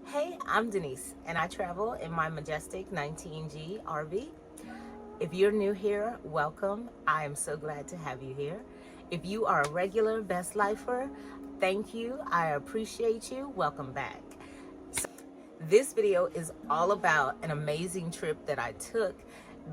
Hey, I'm Denise, and I travel in my majestic 19G RV. If you're new here, welcome. I am so glad to have you here. If you are a regular Best Lifer, thank you. I appreciate you. Welcome back. This video is all about an amazing trip that I took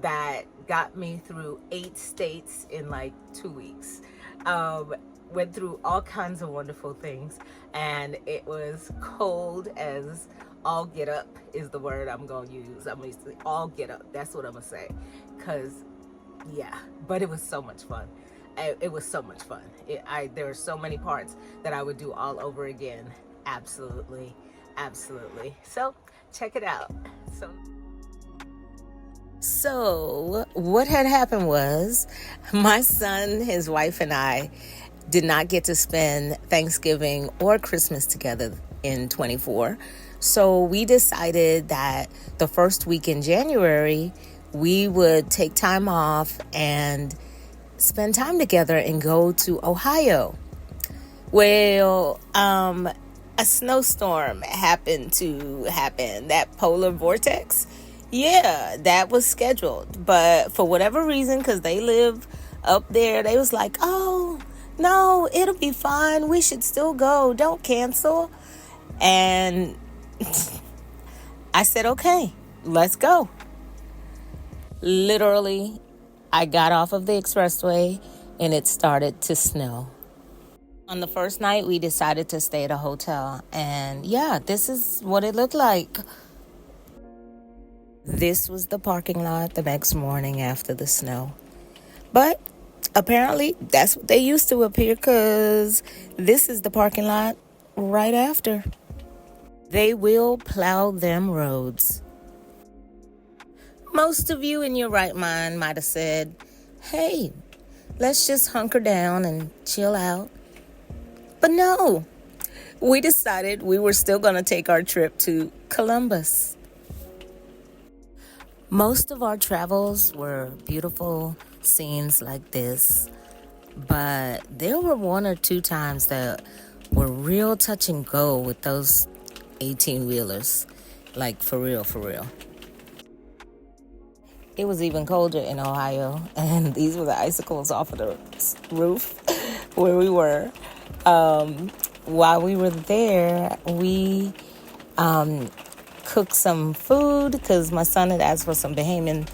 that got me through 8 states in like 2 weeks. Um, Went through all kinds of wonderful things, and it was cold as all get up is the word I'm gonna use. I'm gonna say all get up. That's what I'm gonna say, cause yeah, but it was so much fun. It was so much fun. There were so many parts that I would do all over again. Absolutely, absolutely. So check it out. So what had happened was my son, his wife, and I did not get to spend Thanksgiving or Christmas together in 24. So we decided that the first week in January, we would take time off and spend time together and go to Ohio. Well, a snowstorm happened to happen, that polar vortex. Yeah, that was scheduled. But for whatever reason, because they live up there, they was like, oh, no, it'll be fine. We should still go. Don't cancel. And I said, okay, let's go. Literally, I got off of the expressway and it started to snow. On the first night, we decided to stay at a hotel. And yeah, this is what it looked like. This was the parking lot the next morning after the snow. But apparently, that's what they used to up here, because this is the parking lot right after. They will plow them roads. Most of you in your right mind might have said, hey, let's just hunker down and chill out. But no, we decided we were still going to take our trip to Columbus. Most of our travels were beautiful scenes like this, but there were one or two times that were real touch and go with those 18-wheelers. Like, for real, for real. It was even colder in Ohio, and these were the icicles off of the roof where we were. While we were there, we cooked some food because my son had asked for some Bahamian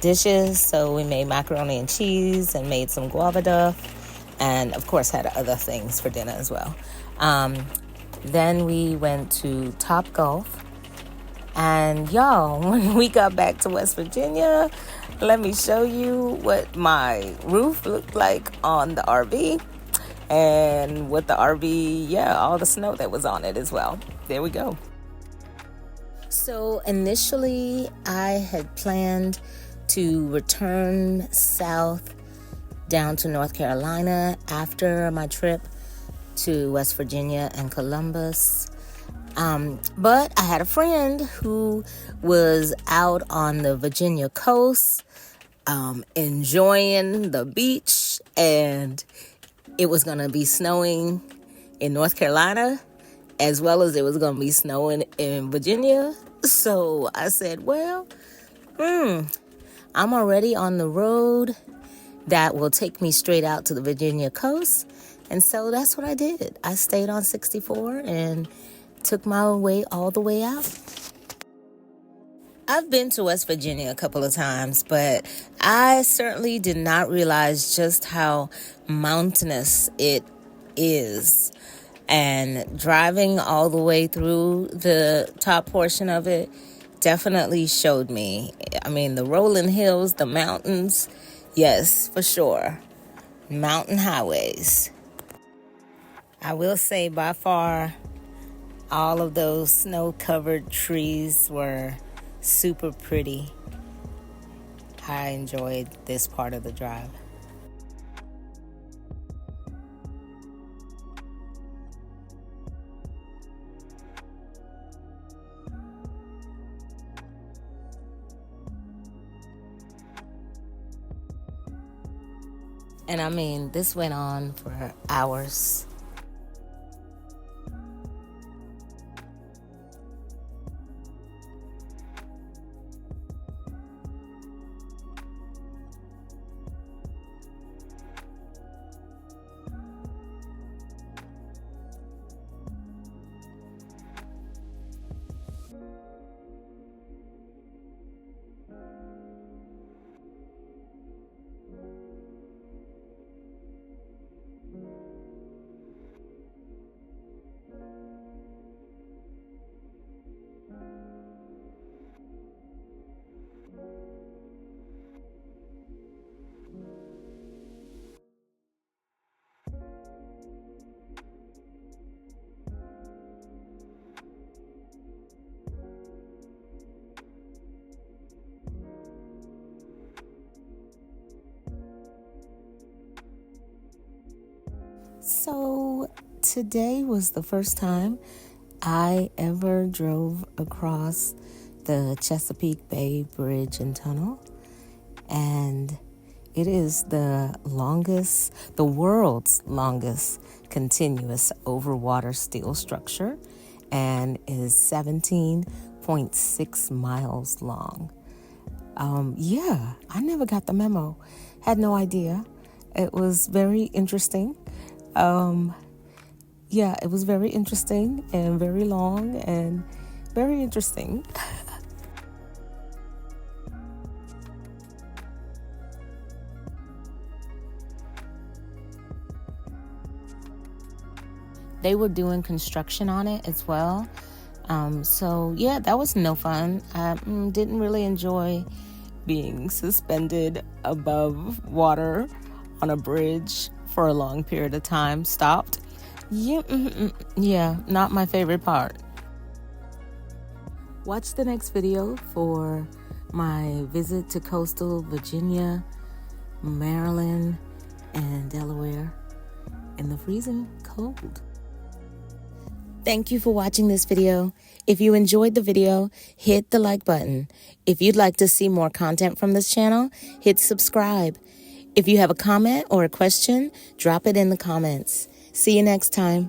dishes. So we made macaroni and cheese and made some guava duff, and of course had other things for dinner as well. Then we went to Top Golf. And y'all, when we got back to West Virginia, let me show you what my roof looked like on the RV. And with the RV, yeah, all the snow that was on it as well. There we go. So initially, I had planned to return south down to North Carolina after my trip to West Virginia and Columbus. But I had a friend who was out on the Virginia coast, enjoying the beach, and it was going to be snowing in North Carolina, as well as it was going to be snowing in Virginia. So I said, well, I'm already on the road that will take me straight out to the Virginia coast. And so that's what I did. I stayed on 64 and took my way all the way out. I've been to West Virginia a couple of times, but I certainly did not realize just how mountainous it is. And driving all the way through the top portion of it definitely showed me. I mean, the rolling hills, the mountains, yes, for sure. Mountain highways. I will say by far, all of those snow-covered trees were super pretty. I enjoyed this part of the drive. And I mean, this went on for hours. So today was the first time I ever drove across the Chesapeake Bay Bridge and Tunnel, and it is the world's longest continuous overwater steel structure, and is 17.6 miles long. Yeah, I never got the memo. Had no idea. It was very interesting. Yeah, it was very interesting and very long and very interesting. They were doing construction on it as well. So yeah, that was no fun. I didn't really enjoy being suspended above water on a bridge for a long period of time. Stopped. Yeah, yeah, not my favorite part. Watch the next video for my visit to coastal Virginia, Maryland, and Delaware in the freezing cold. Thank you for watching this video. If you enjoyed the video, hit the like button. If you'd like to see more content from this channel, hit subscribe. If you have a comment or a question, drop it in the comments. See you next time.